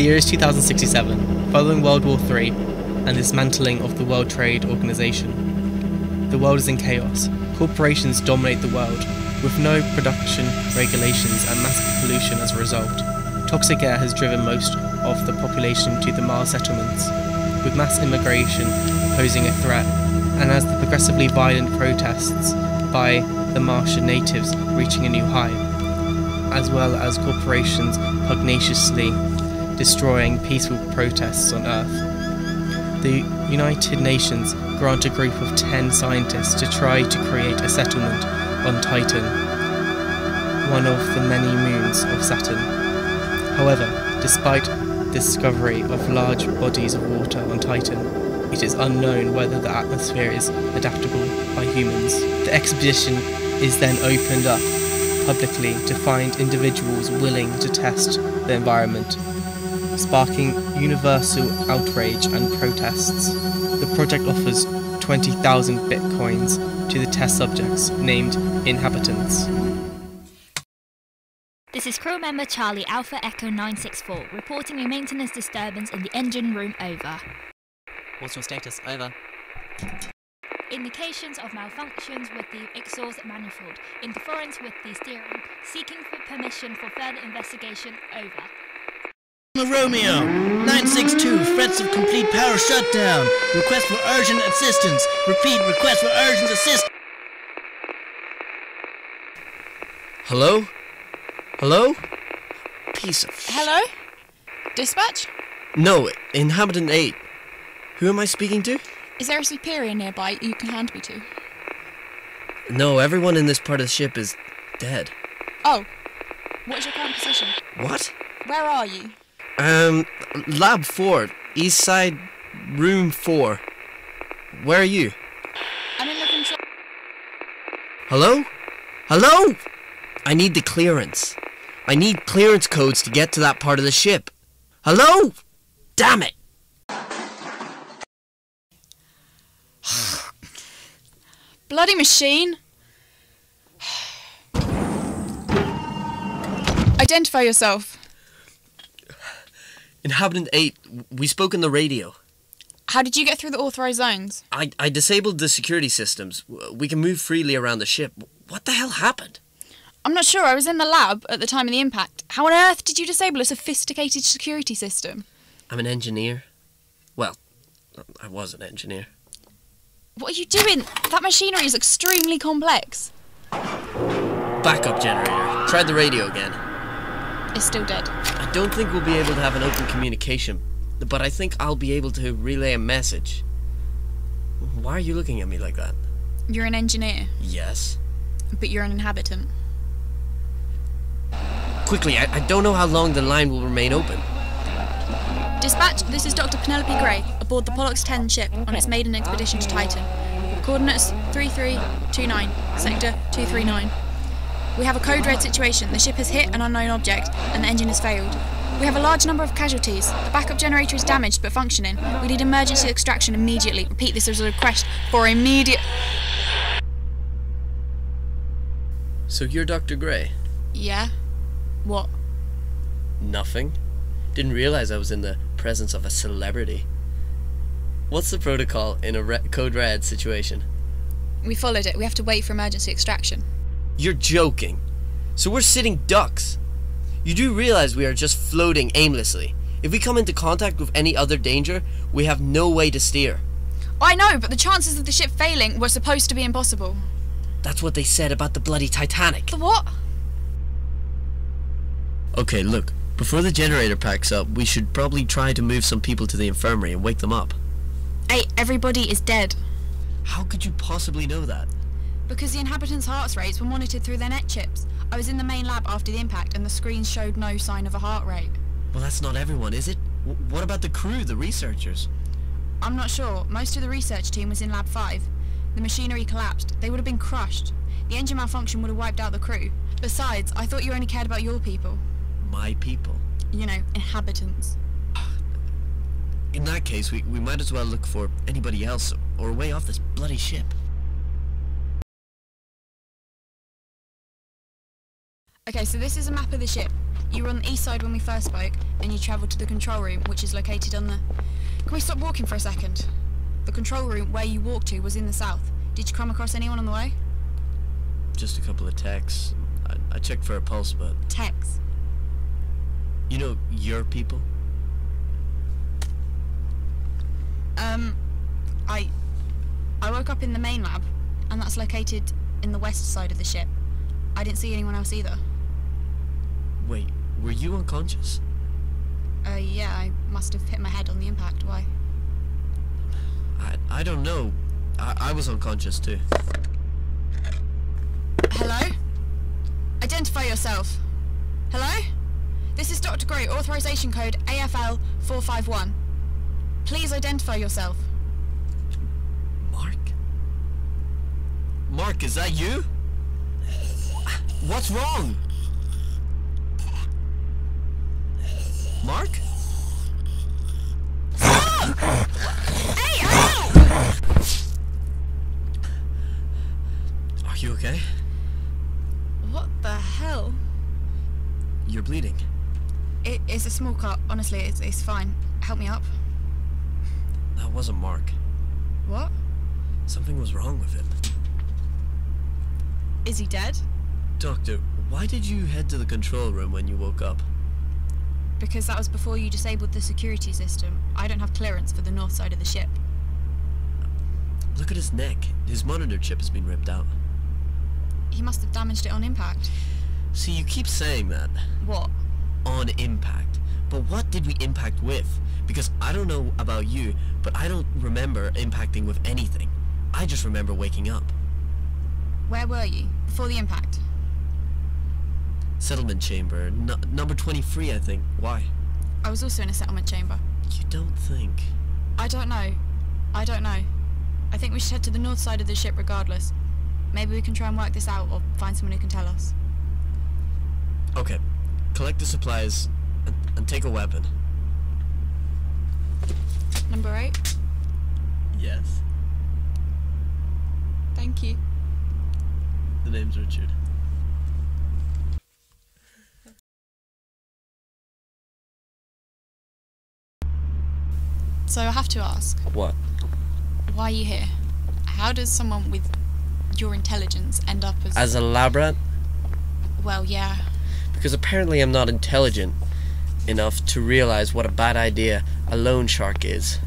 The year is 2067, following World War III and the dismantling of the World Trade Organization. The world is in chaos. Corporations dominate the world, with no production regulations and massive pollution as a result. Toxic air has driven most of the population to the Mars settlements, with mass immigration posing a threat, and as the progressively violent protests by the Martian natives reaching a new high, as well as corporations pugnaciously destroying peaceful protests on Earth. The United Nations grant a group of 10 scientists to try to create a settlement on Titan, one of the many moons of Saturn. However, despite the discovery of large bodies of water on Titan, it is unknown whether the atmosphere is adaptable by humans. The expedition is then opened up publicly to find individuals willing to test the environment, sparking universal outrage and protests. The project offers 20,000 bitcoins to the test subjects, named inhabitants. This is crew member Charlie Alpha Echo 964, reporting a maintenance disturbance in the engine room, over. What's your status? Over. Indications of malfunctions with the exhaust manifold, interference with the steering, seeking for permission for further investigation, over. Romeo, 962, threats of complete power shutdown. Request for urgent assistance. Repeat, request for urgent assistance. Hello? Hello? Piece of Hello? Dispatch? No, Inhabitant 8. Who am I speaking to? Is there a superior nearby you can hand me to? No, everyone in this part of the ship is dead. Oh. What is your current position? What? Where are you? Lab 4, east side, room 4. Where are you? I'm in the control... Hello? Hello? I need the clearance. I need clearance codes to get to that part of the ship. Hello? Damn it! Bloody machine! Identify yourself. Inhabitant 8, we spoke on the radio. How did you get through the authorized zones? I disabled the security systems. We can move freely around the ship. What the hell happened? I'm not sure. I was in the lab at the time of the impact. How on earth did you disable a sophisticated security system? I'm an engineer. Well, I was an engineer. What are you doing? That machinery is extremely complex. Backup generator. Tried the radio again. It's still dead. I don't think we'll be able to have an open communication, but I think I'll be able to relay a message. Why are you looking at me like that? You're an engineer. Yes. But you're an inhabitant. Quickly, I don't know how long the line will remain open. Dispatch, this is Dr. Penelope Gray, aboard the Pollux 10 ship on its maiden expedition to Titan. Coordinates 3329, sector 239. We have a code red situation. The ship has hit an unknown object and the engine has failed. We have a large number of casualties. The backup generator is damaged but functioning. We need emergency extraction immediately. Repeat, this is a request for immediate... So you're Dr. Gray? Yeah? What? Nothing. Didn't realize I was in the presence of a celebrity. What's the protocol in a code red situation? We followed it. We have to wait for emergency extraction. You're joking. So we're sitting ducks. You do realize we are just floating aimlessly. If we come into contact with any other danger, we have no way to steer. I know, but the chances of the ship failing were supposed to be impossible. That's what they said about the bloody Titanic. The what? Okay, look. Before the generator packs up, we should probably try to move some people to the infirmary and wake them up. Hey, everybody is dead. How could you possibly know that? Because the inhabitants' heart rates were monitored through their net chips. I was in the main lab after the impact and the screens showed no sign of a heart rate. Well, that's not everyone, is it? What about the crew, the researchers? I'm not sure. Most of the research team was in Lab 5. The machinery collapsed. They would have been crushed. The engine malfunction would have wiped out the crew. Besides, I thought you only cared about your people. My people? You know, inhabitants. In that case, we might as well look for anybody else or a way off this bloody ship. Okay, so this is a map of the ship. You were on the east side when we first spoke, and you travelled to the control room, which is located on the... Can we stop walking for a second? The control room where you walked to was in the south. Did you come across anyone on the way? Just a couple of texts. I checked for a pulse, but... Texts? You know your people? I woke up in the main lab, and that's located in the west side of the ship. I didn't see anyone else either. Wait, were you unconscious? Yeah, I must have hit my head on the impact. Why? I don't know. I was unconscious too. Hello? Identify yourself. Hello? This is Dr. Gray, authorization code AFL 451. Please identify yourself. Mark? Mark, is that you? What's wrong? Mark? Hey, ow! Are you okay? What the hell? You're bleeding. It's a small cut. Honestly, it's fine. Help me up. That wasn't Mark. What? Something was wrong with him. Is he dead? Doctor, why did you head to the control room when you woke up? Because that was before you disabled the security system. I don't have clearance for the north side of the ship. Look at his neck. His monitor chip has been ripped out. He must have damaged it on impact. See, you keep saying that. What? On impact. But what did we impact with? Because I don't know about you, but I don't remember impacting with anything. I just remember waking up. Where were you before the impact? Settlement chamber, number 23, I think. Why? I was also in a settlement chamber. You don't think? I don't know. I think we should head to the north side of the ship regardless. Maybe we can try and work this out or find someone who can tell us. Okay. Collect the supplies and take a weapon. Number 8? Yes. Thank you. The name's Richard. So I have to ask, What? why are you here? How does someone with your intelligence end up As a lab rat? Well, yeah. Because apparently I'm not intelligent enough to realize what a bad idea a loan shark is.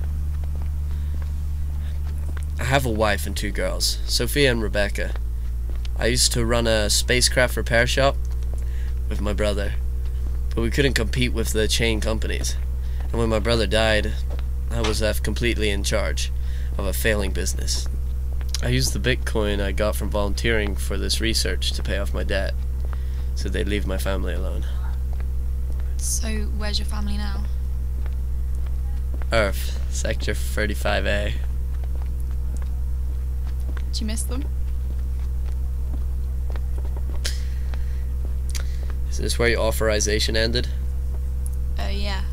I have a wife and 2 girls, Sophia and Rebecca. I used to run a spacecraft repair shop with my brother, but we couldn't compete with the chain companies. And when my brother died, I was left completely in charge of a failing business. I used the Bitcoin I got from volunteering for this research to pay off my debt, so they'd leave my family alone. So, where's your family now? Earth, Sector 35A. Do you miss them? Is this where your authorization ended? Yeah.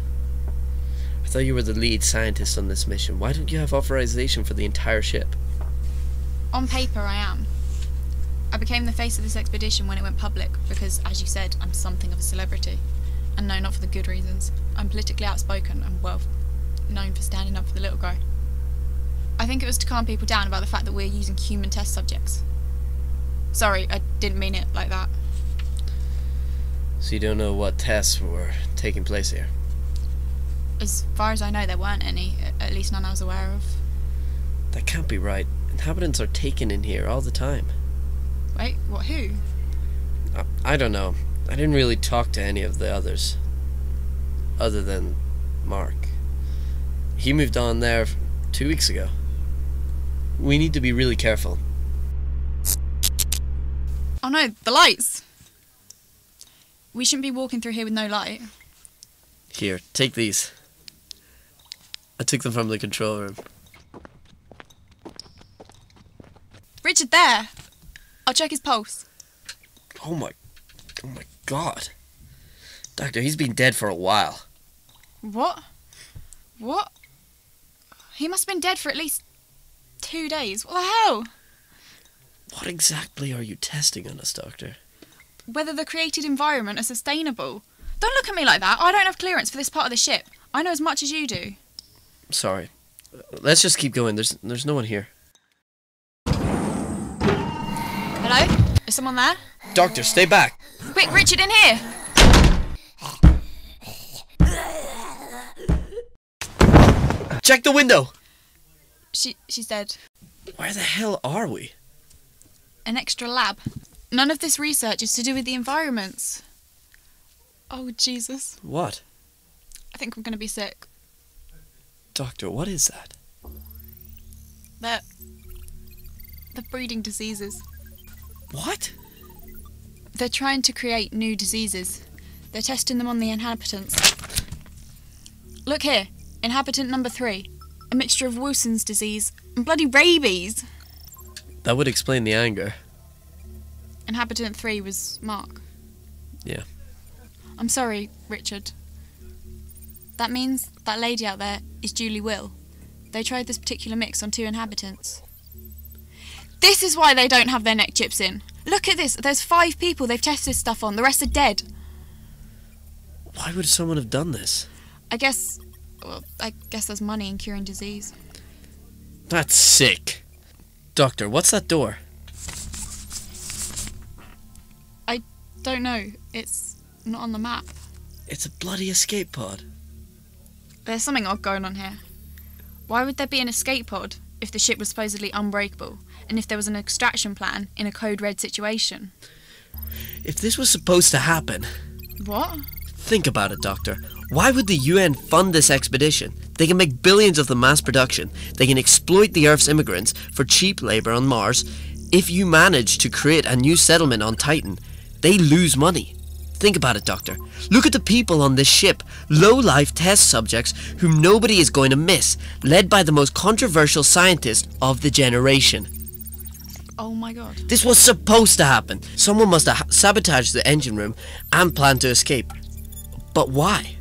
I thought you were the lead scientist on this mission. Why don't you have authorization for the entire ship? On paper, I am. I became the face of this expedition when it went public because, as you said, I'm something of a celebrity. And no, not for the good reasons. I'm politically outspoken and, well, known for standing up for the little guy. I think it was to calm people down about the fact that we're using human test subjects. Sorry, I didn't mean it like that. So you don't know what tests were taking place here? As far as I know, there weren't any, at least none I was aware of. That can't be right. Inhabitants are taken in here all the time. Wait, what, who? I don't know. I didn't really talk to any of the others. Other than Mark. He moved on there 2 weeks ago. We need to be really careful. Oh no, the lights! We shouldn't be walking through here with no light. Here, take these. I took them from the control room. Richard, there! I'll check his pulse. Oh my god. Doctor, he's been dead for a while. What? What? He must have been dead for at least 2 days. What the hell? What exactly are you testing on us, Doctor? Whether the created environment is sustainable. Don't look at me like that. I don't have clearance for this part of the ship. I know as much as you do. Sorry. Let's just keep going. There's no one here. Hello? Is someone there? Doctor, stay back. Quick, Richard, in here! Check the window. She's dead. Where the hell are we? An extra lab. None of this research is to do with the environments. Oh, Jesus. What? I think we're going to be sick. Doctor, what is that? They're breeding diseases. What? They're trying to create new diseases. They're testing them on the inhabitants. Look here. Inhabitant number 3. A mixture of Wilson's disease and bloody rabies. That would explain the anger. Inhabitant 3 was Mark. Yeah. I'm sorry, Richard. That means that lady out there is Julie Will. They tried this particular mix on 2 inhabitants. This is why they don't have their neck chips in. Look at this. There's 5 people they've tested this stuff on. The rest are dead. Why would someone have done this? I guess there's money in curing disease. That's sick. Doctor, what's that door? I don't know. It's not on the map. It's a bloody escape pod. There's something odd going on here. Why would there be an escape pod if the ship was supposedly unbreakable, and if there was an extraction plan in a code red situation? If this was supposed to happen... What? Think about it, Doctor. Why would the UN fund this expedition? They can make billions of the mass production. They can exploit the Earth's immigrants for cheap labour on Mars. If you manage to create a new settlement on Titan, they lose money. Think about it, Doctor. Look at the people on this ship. Low-life test subjects whom nobody is going to miss, led by the most controversial scientist of the generation. Oh my god. This was supposed to happen. Someone must have sabotaged the engine room and planned to escape. But why?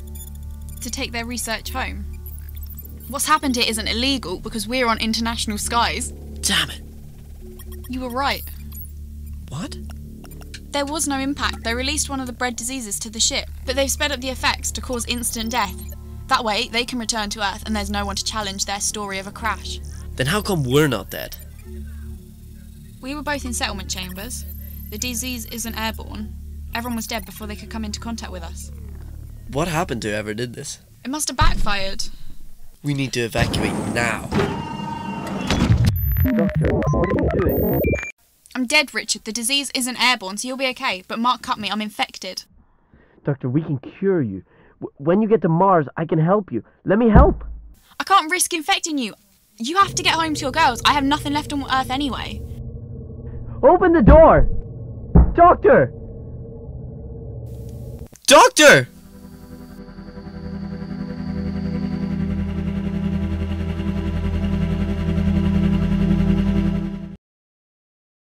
To take their research home. What's happened here isn't illegal because we're on international skies. Damn it. You were right. What? There was no impact. They released one of the bred diseases to the ship, but they've sped up the effects to cause instant death. That way, they can return to Earth and there's no one to challenge their story of a crash. Then how come we're not dead? We were both in settlement chambers. The disease isn't airborne. Everyone was dead before they could come into contact with us. What happened to whoever did this? It must have backfired. We need to evacuate now. Doctor, what are you doing? I'm dead, Richard. The disease isn't airborne, so you'll be okay. But Mark cut me. I'm infected. Doctor, we can cure you. When you get to Mars, I can help you. Let me help. I can't risk infecting you. You have to get home to your girls. I have nothing left on Earth anyway. Open the door! Doctor! Doctor!